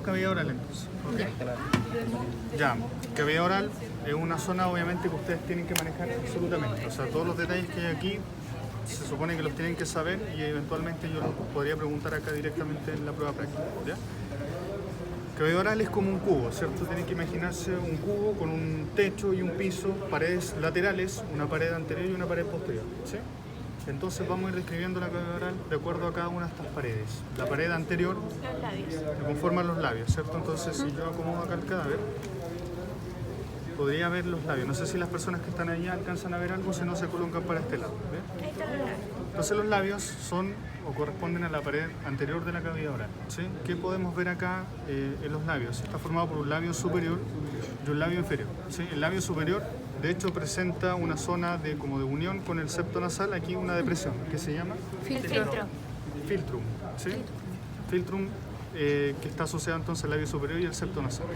Veamos cavidad oral entonces. Okay. Ya, cavidad oral es una zona obviamente que ustedes tienen que manejar absolutamente. O sea, todos los detalles que hay aquí se supone que los tienen que saber y eventualmente yo los podría preguntar acá directamente en la prueba práctica. ¿Ya? Cavidad oral es como un cubo, ¿cierto? Tienen que imaginarse un cubo con un techo y un piso, paredes laterales, una pared anterior y una pared posterior. ¿Sí? Entonces vamos a ir describiendo la cavidad oral de acuerdo a cada una de estas paredes. La pared anterior Los labios. que conforman los labios, ¿cierto? Entonces si yo acomodo acá el cadáver, podría ver los labios. No sé si las personas que están allá alcanzan a ver algo, si no se colocan para este lado. ¿Ve? Ahí están los labios. Entonces los labios son o corresponden a la pared anterior de la cavidad oral. ¿Sí? ¿Qué podemos ver acá en los labios? Está formado por un labio superior y un labio inferior. ¿Sí? El labio superior, de hecho, presenta una zona como de unión con el septo nasal, aquí una depresión, que se llama El filtro. filtrum. ¿Sí? Filtrum, que está asociado entonces al labio superior y el septo nasal.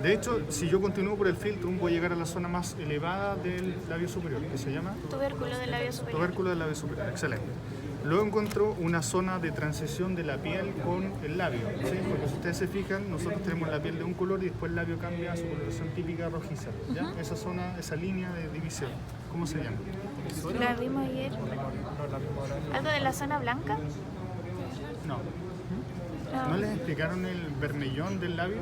De hecho, si yo continúo por el filtrum, voy a llegar a la zona más elevada del labio superior, que se llama Tubérculo del labio superior. tubérculo del labio superior. Excelente. Luego encuentro una zona de transición de la piel con el labio, ¿sí? Porque si ustedes se fijan, nosotros tenemos la piel de un color y después el labio cambia a su coloración típica rojiza. ¿Ya? Esa zona, esa línea de división, ¿cómo se llama? La vimos ayer. ¿Algo de la zona blanca? No. ¿No les explicaron el vermellón del labio?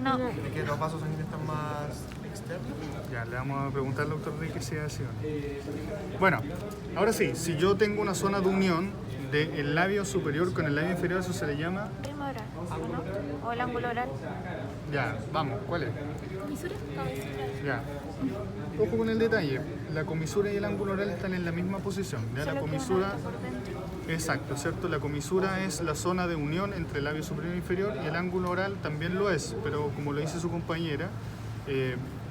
No. ¿De que los vasos sanguíneos están más externos? Ya, le vamos a preguntar al doctor Ricky si es así o no. Bueno, ahora sí, si yo tengo una zona de unión del labio superior con el labio inferior, eso se le llama... Ritmo oral, ¿o no? O el ángulo oral. Ya, vamos, ¿cuál es? ¿Comisura? Ya. Ojo con el detalle, la comisura y el ángulo oral están en la misma posición. ¿Ya? La Solo que comisura... una por dentro. Exacto, ¿cierto? La comisura es la zona de unión entre el labio superior e inferior y el ángulo oral también lo es, pero como lo dice su compañera,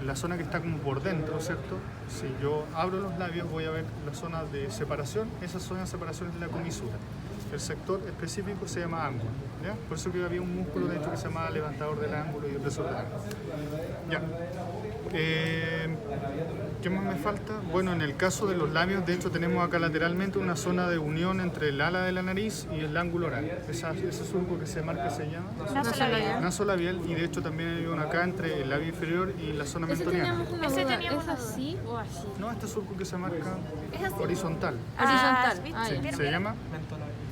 la zona que está como por dentro, ¿cierto? Si yo abro los labios voy a ver la zona de separación, esa zona de separación es la comisura. El sector específico se llama ángulo, ¿ya? Por eso que había un músculo de hecho que se llamaba levantador del ángulo y opresor del ángulo. Ya. ¿Qué más me falta? Bueno, en el caso de los labios, de hecho tenemos acá lateralmente una zona de unión entre el ala de la nariz y el ángulo oral. Ese surco que se marca se llama Nasolabial. nasolabial y de hecho también hay uno acá entre el labio inferior y la zona mentoniana. Ese teníamos ¿Es así o así? No, este surco que se marca ¿Es así? horizontal. Horizontal. ¿viste? Ah, ya. ¿Vieron? Se llama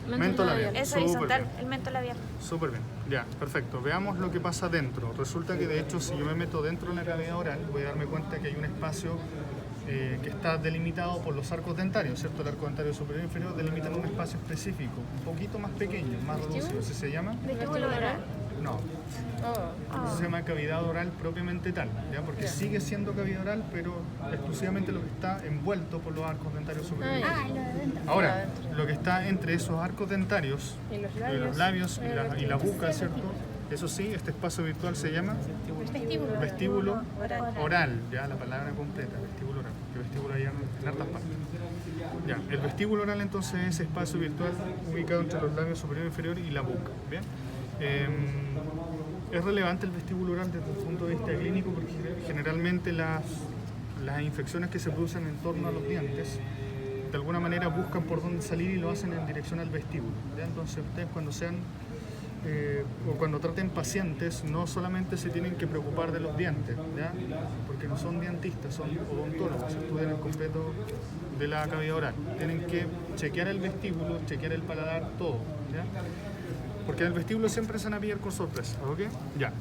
Mentolabial. mentolabial. Es Súper horizontal, bien. el mentolabial. Súper bien, ya, perfecto. Veamos lo que pasa dentro. Resulta que de hecho si yo me meto dentro de la cavidad oral voy a darme cuenta que hay un espacio que está delimitado por los arcos dentarios, ¿cierto? El arco dentario superior e inferior delimitan un espacio específico, un poquito más pequeño, más reducido. ¿Ese se llama? Vestíbulo oral. No, eso se llama cavidad oral propiamente tal, ¿ya? Porque sigue siendo cavidad oral, pero exclusivamente lo que está envuelto por los arcos dentarios superiores. Ah, y lo de adentro. Ahora, lo que está entre esos arcos dentarios, Y los los labios y la boca, ¿cierto? Eso sí, este espacio virtual se llama Vestíbulo. vestíbulo oral, ya la palabra completa, vestíbulo oral, que vestíbulo hay en hartas partes. Ya, el vestíbulo oral entonces es ese espacio virtual ubicado entre los labios superior e inferior y la boca, ¿bien? Es relevante el vestíbulo oral desde el punto de vista clínico porque generalmente las infecciones que se producen en torno a los dientes de alguna manera buscan por dónde salir y lo hacen en dirección al vestíbulo, ¿ya? Entonces ustedes cuando sean o cuando traten pacientes no solamente se tienen que preocupar de los dientes, ¿ya? Porque no son dentistas, son odontólogos, estudian el completo de la cavidad oral. Tienen que chequear el vestíbulo, chequear el paladar, todo, ¿ya? Porque en el vestíbulo siempre se van a pillar con sorpresa, ¿ok? Ya.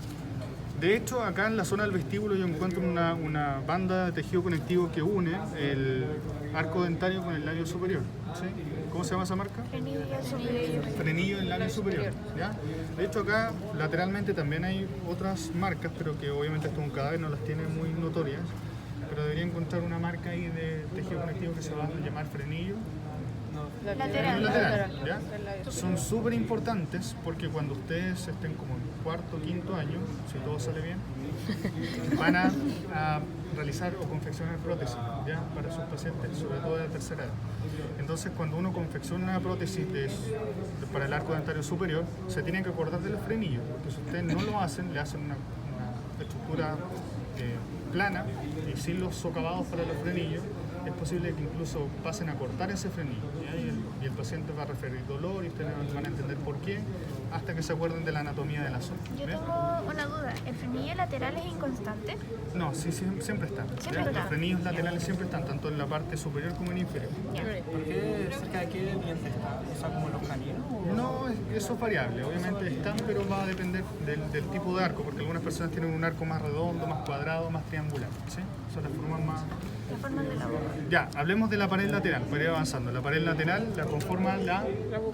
De hecho, acá en la zona del vestíbulo yo encuentro una banda de tejido conectivo que une el arco dentario con el labio superior, ¿sí? ¿Cómo se llama esa marca? Frenillo superior. Frenillo del labio superior, ¿ya? De hecho acá lateralmente también hay otras marcas, pero que obviamente esto es un cadáver, no las tiene muy notorias, pero debería encontrar una marca ahí de tejido conectivo que se va a llamar frenillo. Lateral. ¿Ya? Son súper importantes porque cuando ustedes estén como en cuarto, quinto año, si todo sale bien, van a realizar o confeccionar prótesis, ¿ya? Para sus pacientes, sobre todo de la tercera edad. Entonces, cuando uno confecciona una prótesis para el arco dentario superior, se tienen que acordar de los frenillos, porque si ustedes no lo hacen, le hacen una estructura plana y sin los socavados para los frenillos, es posible que incluso pasen a cortar ese frenillo, ¿ya? Y el paciente va a referir dolor y ustedes van a entender por qué hasta que se acuerden de la anatomía de la zona. Yo ¿ves? tengo una duda. ¿El frenillo lateral es inconstante? No, sí, siempre están. Siempre ¿ya? está. Los frenillos laterales siempre están, tanto en la parte superior como en inferior. Ya. ¿Por qué cerca de qué diente está? O sea, como los caninos. No, eso es variable, obviamente están, pero va a depender del tipo de arco, porque algunas personas tienen un arco más redondo, más cuadrado, más triangular, ¿sí? Son las formas más... La forma de la boca. Ya, hablemos de la pared lateral, para ir avanzando. La pared lateral la conforma la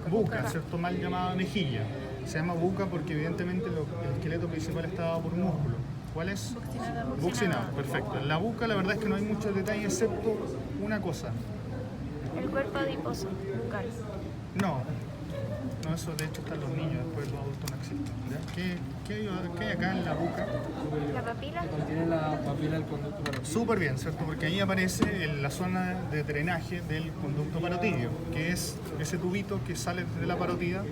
buca, ¿cierto? Mal llamada mejilla. Se llama buca porque evidentemente el esqueleto principal está dado por músculo. ¿Cuál es? Buccinado, perfecto. En la buca la verdad es que no hay muchos detalles excepto una cosa. El cuerpo adiposo bucal. No, eso de hecho están los niños, después los adultos no existen. ¿Ya? ¿Qué hay acá en la buca? La papila. Contiene la papila del conducto parotídeo. Súper bien, ¿cierto? Porque ahí aparece en la zona de drenaje del conducto parotídeo, que es ese tubito que sale de la parótida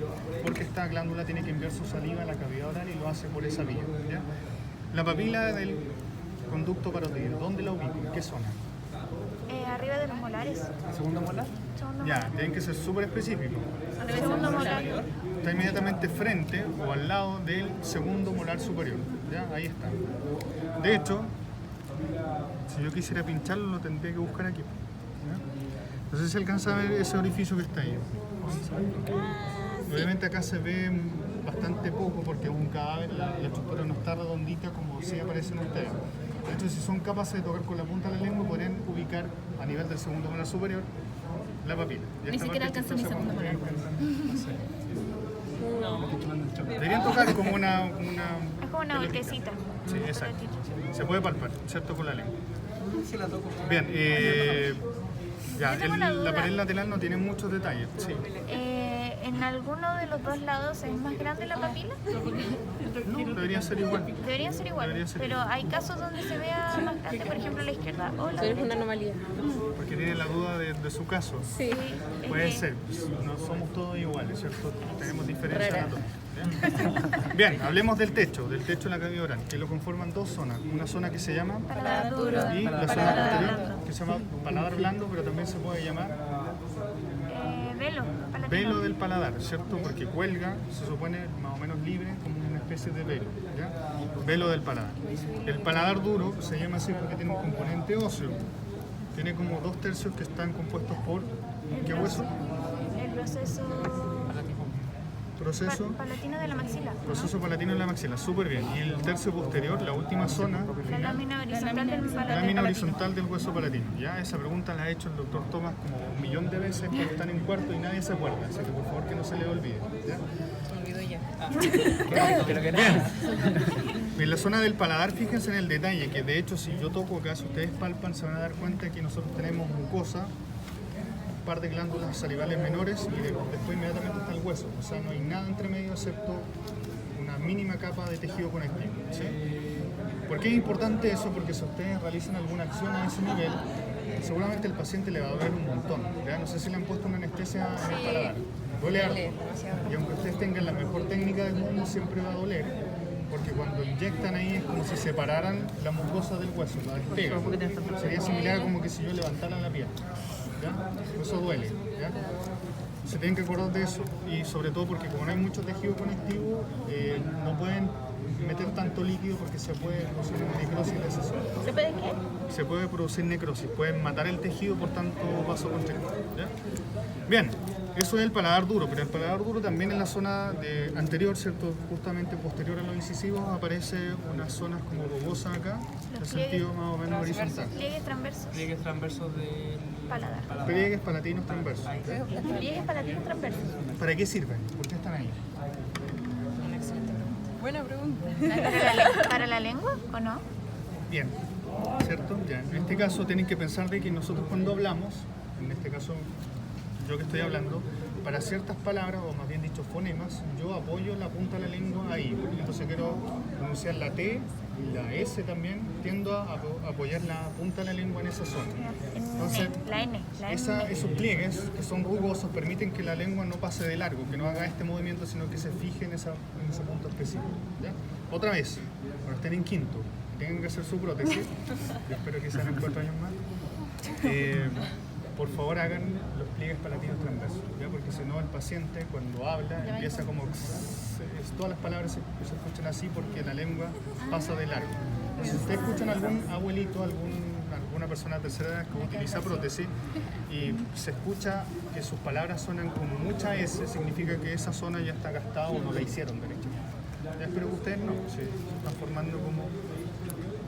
porque esta glándula tiene que enviar su saliva a la cavidad oral y lo hace por esa vía. ¿Ya? La papila del conducto parotídeo, ¿dónde la ubico? ¿En qué zona? Arriba de los molares. ¿Segundo molar? Segundo Ya, molar. tienen que ser súper específicos. Segundo molar. Está inmediatamente frente o al lado del segundo molar superior. ¿Ya? Ahí está. De hecho, si yo quisiera pincharlo, lo tendría que buscar aquí. ¿Ya? No sé si alcanza a ver ese orificio que está ahí. Obviamente acá se ve bastante poco porque es un cadáver, la estructura no está redondita como sí aparece en ustedes. De hecho, si son capaces de tocar con la punta de la lengua, podrían ubicar a nivel del segundo molar superior la papila. Y Ni esta siquiera parte alcanza mi chistosa segundo cuando molar. ustedes deberían tocar como una Es como una voltecita. Sí, exacto. Se puede palpar, ¿cierto? Con la lengua. Si la toco. Bien, ya, Yo tengo una duda. la pared lateral no tiene muchos detalles. Sí. ¿En alguno de los dos lados es más grande la papila? No, debería ser igual. Deberían ser iguales, Debería ser pero hay casos donde se vea más grande, por ejemplo, a la izquierda o la Tú eres derecha. una anomalía. Porque tiene la duda de su caso. Sí. Es Puede que ser, no somos todos iguales, ¿cierto? Tenemos diferencias Rara. anatómicas. Bien, hablemos del techo de la cavidad oral, que lo conforman dos zonas. Una zona que se llama paladar duro. y la zona Paladar posterior blando. que se llama paladar blando, pero también se puede llamar Velo. palatino. velo del paladar, ¿cierto? Porque cuelga, se supone más o menos libre, como una especie de velo, ¿ya? Velo del paladar. El paladar duro se llama así porque tiene un componente óseo. Tiene como 2/3 que están compuestos por ¿qué hueso? El Proceso palatino de la maxila. proceso palatino en la maxila, súper bien. Y el tercio posterior, la última zona, La lámina horizontal del paladar. lámina horizontal del hueso palatino. Ya esa pregunta la ha hecho el doctor Tomás como 1.000.000 de veces cuando están en cuarto y nadie se acuerda, así que por favor que no se le olvide. ¿Ya? En la zona del paladar, fíjense en el detalle, que de hecho si yo toco acá, si ustedes palpan, se van a dar cuenta que nosotros tenemos mucosa, un par de glándulas salivales menores y después inmediatamente está el hueso. O sea, no hay nada entre medio excepto una mínima capa de tejido conectivo. ¿Sí? ¿Por qué es importante eso? Porque si ustedes realizan alguna acción a ese nivel, seguramente el paciente le va a doler un montón. ¿Ya? No sé si le han puesto una anestesia en el paladar. Duele harto. Y aunque ustedes tengan la mejor técnica del mundo, siempre va a doler. Porque cuando inyectan ahí es como si separaran la mucosa del hueso, la despegan. Sería similar a como que si yo levantara la piel. ¿Ya? Eso duele. ¿Ya? Se tienen que acordar de eso. Y sobre todo porque como no hay mucho tejido conectivo, no pueden meter tanto líquido porque se puede producir una necrosis de esa zona. ¿Se puede qué? Se puede producir necrosis, pueden matar el tejido por tanto vasoconstrictor. ¿Ya? Bien, eso es el paladar duro, pero el paladar duro también en la zona anterior, ¿cierto? Justamente posterior a los incisivos aparece unas zonas como rugosas acá, en Los sentido más o menos horizontal. Pliegues transversos. Pliegues transversos del Paladar. Pliegues palatinos transversos. ¿Ya? Pliegues palatinos transversos. ¿Para qué sirven? ¿Por qué están ahí? Buena pregunta. ¿Para la lengua o no? Bien, ¿cierto? Ya. En este caso tienen que pensar de que nosotros cuando hablamos, en este caso yo que estoy hablando, para ciertas palabras, o más bien dicho fonemas, yo apoyo la punta de la lengua ahí. Entonces quiero pronunciar la T y la S también, tiendo a apoyar la punta de la lengua en esa zona. Entonces, La N. esos pliegues que son rugosos permiten que la lengua no pase de largo, que no haga este movimiento, sino que se fije en ese punto específico. ¿Ya? Otra vez, cuando estén en quinto, tengan que hacer su prótesis, yo espero que sean en 4 años más, por favor hagan los pliegues palatinos transversos, ¿ya? Porque si no el paciente cuando habla empieza como todas las palabras se escuchan así porque la lengua pasa de largo. Entonces, si ustedes escuchan algún abuelito, alguna persona de tercera edad que utiliza prótesis y se escucha que sus palabras suenan con mucha S, significa que esa zona ya está gastada o no la hicieron derecho. Ya espero que ustedes no, se están formando como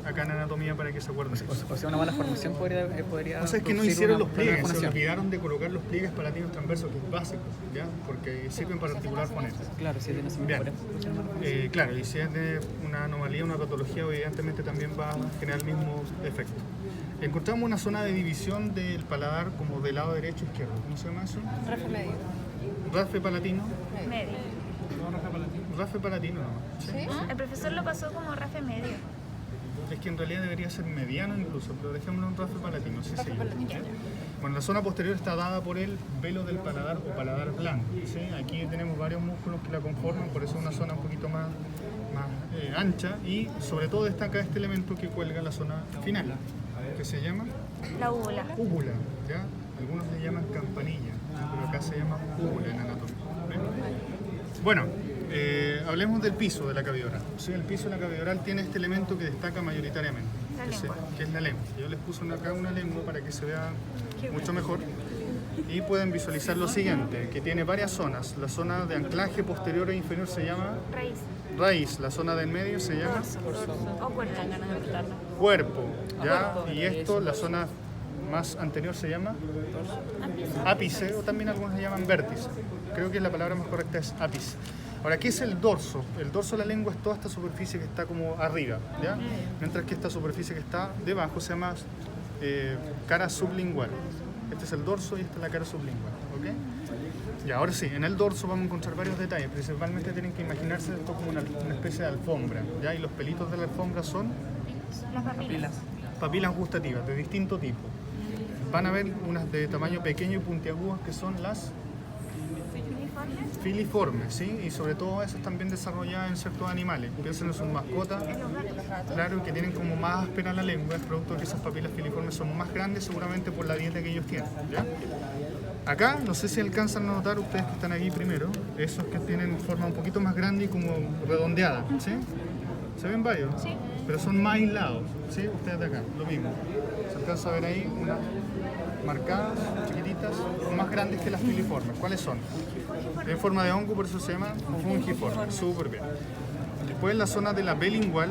acá en anatomía para que se acuerden. O sea, una mala formación podría O sea, es que no hicieron los pliegues, se formación. olvidaron de colocar los pliegues palatinos transversos, que es básico, ¿ya? Porque sirven para articular fonetas. Claro, si es de nacimiento. Bien. Claro, y si es de una anomalía, una patología, evidentemente también va a generar el mismo efecto. Encontramos una zona de división del paladar como del lado derecho e izquierdo. ¿Cómo se llama eso? Rafe medio. Rasfe palatino. Medio. Rasfe palatino nomás. ¿Sí? El profesor lo pasó como rafe medio. Es que en realidad debería ser mediano incluso, pero dejémoslo un rasfe palatino, sí, sí. Bueno, la zona posterior está dada por el velo del paladar o paladar blando, ¿sí? Aquí tenemos varios músculos que la conforman, por eso es una zona un poquito más ancha y sobre todo destaca este elemento que cuelga en la zona final, que se llama La úvula. úvula, ¿ya? Algunos le llaman campanilla, pero acá se llama úvula en anatomía. ¿Ven? Bueno, hablemos del piso de la cavidad oral. Sí, el piso de la cavidad oral tiene este elemento que destaca mayoritariamente, que es la lengua. Yo les puse acá una lengua para que se vea mucho mejor y pueden visualizar lo siguiente, que tiene varias zonas. La zona de anclaje posterior e inferior se llama Raíz. raíz, la zona del medio se llama O cuerpo. cuerpo, ¿ya? Y esto, la zona más anterior se llama ápice, o también algunos le llaman vértice. Creo que la palabra más correcta es ápice. Ahora, ¿qué es el dorso? El dorso de la lengua es toda esta superficie que está como arriba, ¿ya? Mientras que esta superficie que está debajo se llama cara sublingual. Este es el dorso y esta es la cara sublingual, ¿ok? Y ahora sí, en el dorso vamos a encontrar varios detalles. Principalmente tienen que imaginarse esto como una especie de alfombra, ¿ya? Y los pelitos de la alfombra son Las papilas. papilas gustativas de distinto tipo. Van a ver unas de tamaño pequeño y puntiagudas que son las filiformes, ¿sí? Y sobre todo esas también desarrolladas en ciertos animales. Piensen en sus mascotas, claro, que tienen como más áspera la lengua, es producto de que esas papilas filiformes son más grandes seguramente por la dieta que ellos tienen, ¿ya? Acá, no sé si alcanzan a notar ustedes que están aquí primero, esos que tienen forma un poquito más grande y como redondeada, ¿sí? ¿Se ven varios? Sí. Pero son más aislados, ¿sí? Ustedes de acá, lo mismo. Se alcanza a ver ahí unas marcadas, chiquititas, más grandes que las filiformes. ¿Cuáles son? En forma de hongo, por eso se llama fungiforme. Súper bien. Después en la zona de la B lingual,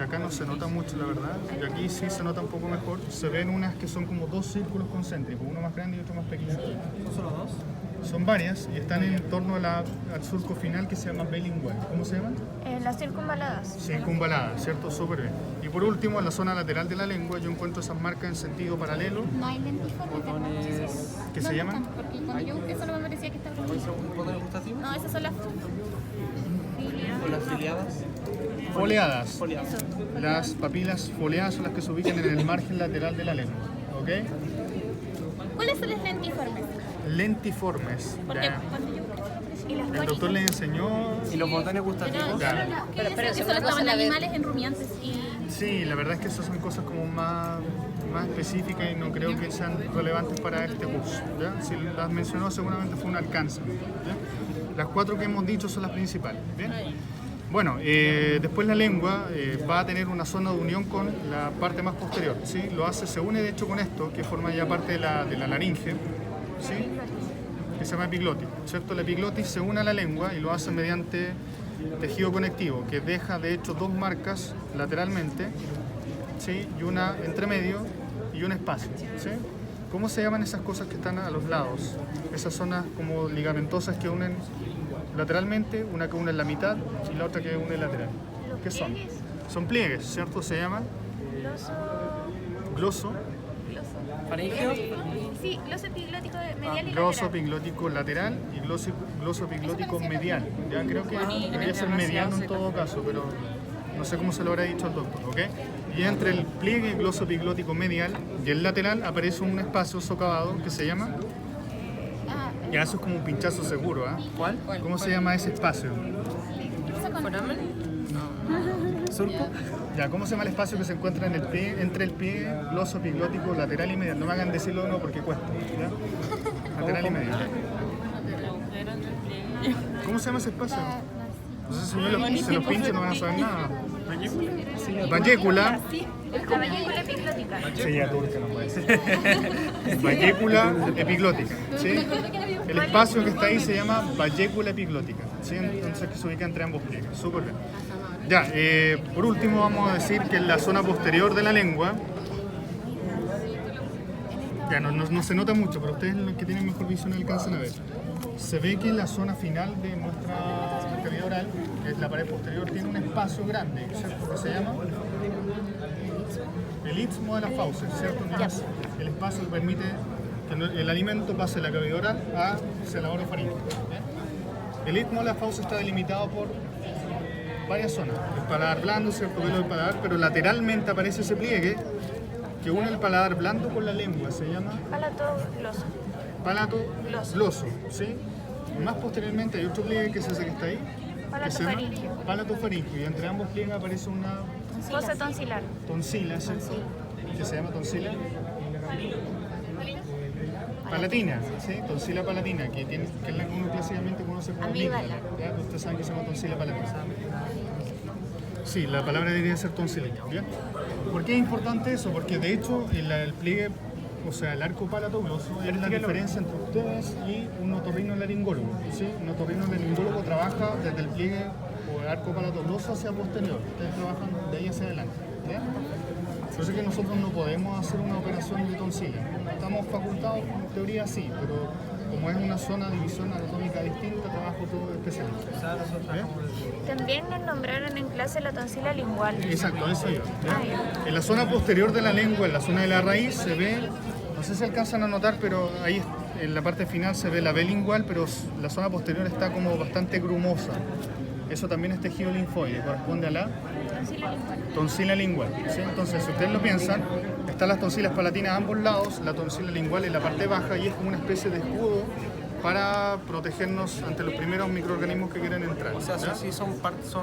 acá no se nota mucho la verdad, y aquí sí se nota un poco mejor. Se ven unas que son como dos círculos concéntricos, uno más grande y otro más pequeño. ¿No solo dos? Son varias y están en torno al surco final que se llama B lingual. ¿Cómo se llaman? Las circunvaladas. Circunvalada, ¿cierto? Súper bien. Y por último, en la zona lateral de la lengua, yo encuentro esas marcas en sentido paralelo, No hay lentiformes. que se llaman Porque cuando yo busqué solo me parecía que estaba ¿Botones gustativos? No, esas son las ¿O las filiadas? foliadas. Foliadas. Las papilas foliadas son las que se ubican en el margen lateral de la lengua, ¿ok? ¿Cuáles son las lentiformes? Lentiformes. Porque Ya. cuando yo busqué solo parecía Y las El doctor les enseñó. ¿Y los botones gustativos? Claro. pero que solo estaban animales en rumiantes y Sí, la verdad es que esas son cosas como más específicas y no creo que sean relevantes para este curso, ¿ya? Si las mencionó seguramente fue un alcance, ¿ya? Las cuatro que hemos dicho son las principales, ¿bien? Bueno, después la lengua va a tener una zona de unión con la parte más posterior, ¿sí? Se une de hecho con esto, que forma ya parte de la laringe, ¿sí? Que se llama epiglotis, ¿cierto? La epiglotis se une a la lengua y lo hace mediante tejido conectivo, que deja de hecho dos marcas lateralmente, ¿sí? Y una entre medio y un espacio, ¿sí? ¿Cómo se llaman esas cosas que están a los lados? Esas zonas como ligamentosas que unen lateralmente, una que une en la mitad y la otra que une lateral. ¿Qué son? Son pliegues, ¿cierto? Se llaman gloso. ¿Faringeo? Sí, gloso epiglótico medial y Gloso lateral. epiglótico lateral y gloso epiglótico medial. Ya creo que debería ser mediano en todo caso, pero no sé cómo se lo habrá dicho al doctor, ¿ok? Y entre el pliegue gloso epiglótico medial y el lateral aparece un espacio socavado que se llama... Ya, eso es como un pinchazo seguro, ¿ah? ¿Cuál? ¿Cómo se llama ese espacio? ¿Surco? Ya, ¿cómo se llama el espacio que se encuentra en el pie, entre el pie gloso epiglótico lateral y medial? No me hagan decirlo no porque cuesta. ¿Ya? Lateral y medial. ¿Cómo se llama ese espacio? Entonces, si se los pincho no van a saber nada. Vallécula. La vallécula epiglótica. Sí, ya turca no puede ser. Vallécula epiglótica. ¿Sí? El espacio que está ahí se llama vallécula epiglótica. ¿Sí? Entonces que se ubica entre ambos pliegues. Súper bien. Ya, por último vamos a decir que en la zona posterior de la lengua, ya no se nota mucho, pero ustedes los que tienen mejor visión alcanzan a ver. Se ve que en la zona final de nuestra cavidad oral, que es la pared posterior, tiene un espacio grande, ¿cierto? Que se llama el istmo de las fauces, ¿cierto? Que es el espacio que permite que el alimento pase de la cavidad oral hacia la orofaringe. El istmo de las fauces está delimitado por varias zonas. El paladar blando, ¿cierto? Velo del paladar, pero lateralmente aparece ese pliegue que une el paladar blando con la lengua, se llama Palato gloso. palato gloso, ¿sí? Más posteriormente hay otro pliegue que es ese que está ahí, que se llama Palatofaringio. palatofaringio, y entre ambos pliegues aparece una Fosa tonsilar. tonsila, ¿cierto? Que se llama tonsila palatina, ¿sí? Tonsila palatina, que es la que uno clásicamente conoce como amígdala. ¿Ya? Ustedes saben que se llama tonsila palatina. Sí, la palabra debería ser tonsila. ¿Ya? ¿Por qué es importante eso? Porque de hecho el pliegue, o sea, el arco palatogloso es la diferencia entre ustedes y un otorrinolaringólogo. ¿Sí? Un otorrinolaringólogo trabaja desde el pliegue o el arco palatogloso hacia posterior. Ustedes trabajan de ahí hacia adelante. ¿Ya? Por eso es que nosotros no podemos hacer una operación de tonsila. Estamos facultados, en teoría sí, pero como es una zona de división anatómica distinta, trabajo todo especialista. También nos nombraron en clase la tonsila lingual. Exacto, eso yo. ¿Ya? En la zona posterior de la lengua, en la zona de la raíz, se ve, no sé si alcanzan a notar, pero ahí en la parte final se ve la B lingual, pero la zona posterior está como bastante grumosa. Eso también es tejido linfoide, corresponde a la tonsila lingual. ¿Sí? Entonces, si ustedes lo piensan, están las tonsilas palatinas a ambos lados, la tonsila lingual en la parte baja y es como una especie de escudo para protegernos ante los primeros microorganismos que quieren entrar. O sea, ¿ya? sí son partes,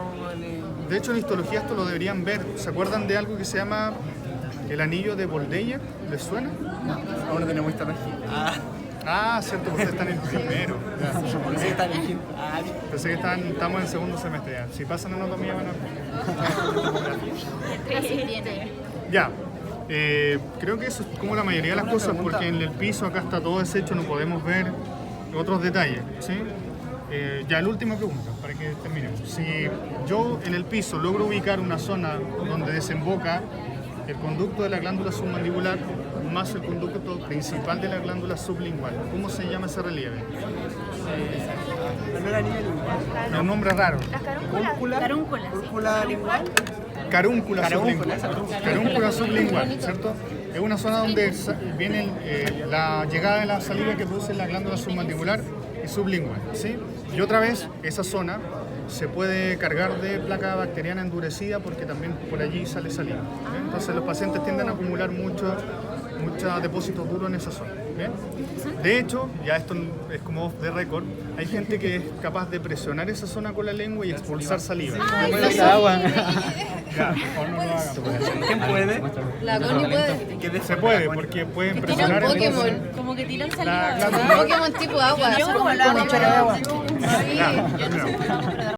De hecho, en histología esto lo deberían ver. ¿Se acuerdan de algo que se llama el anillo de Boldeyer? ¿Les suena? Aún no tenemos histología. Ah, cierto, ustedes están en primero. Ya. Sí, están en quinto. Pensé que estamos en segundo semestre ya. Si pasan anatomía van a... Ya. Creo que eso es como la mayoría de las cosas, porque en el piso acá está todo deshecho, no podemos ver otros detalles. ¿Sí? Ya, la última pregunta, para que terminemos. Si yo en el piso logro ubicar una zona donde desemboca el conducto de la glándula submandibular más el conducto principal de la glándula sublingual, ¿cómo se llama ese relieve? No era nivel lingual. Es un nombre raro. Las carúnculas. Cúrcula lingual. Carúncula sublingual. Carúncula sublingual, ¿cierto? Es una zona donde viene la llegada de la saliva que produce la glándula submandibular y sublingual, ¿sí? Y otra vez, esa zona se puede cargar de placa bacteriana endurecida porque también por allí sale saliva. ¿Bien? Entonces los pacientes tienden a acumular muchos depósitos duros en esa zona. ¿Bien? De hecho, ya esto es como off the record, hay gente que es capaz de presionar esa zona con la lengua y expulsar saliva. Agua. Ya, por favor no lo hagan. ¿Quién puede? La Connie puede. Se puede porque pueden Tiran presionar entonces Pokémon. Como que tiran la saliva. glándula. Pokémon tipo agua. Yo así como como la con un chorro de agua. Ya, terminamos.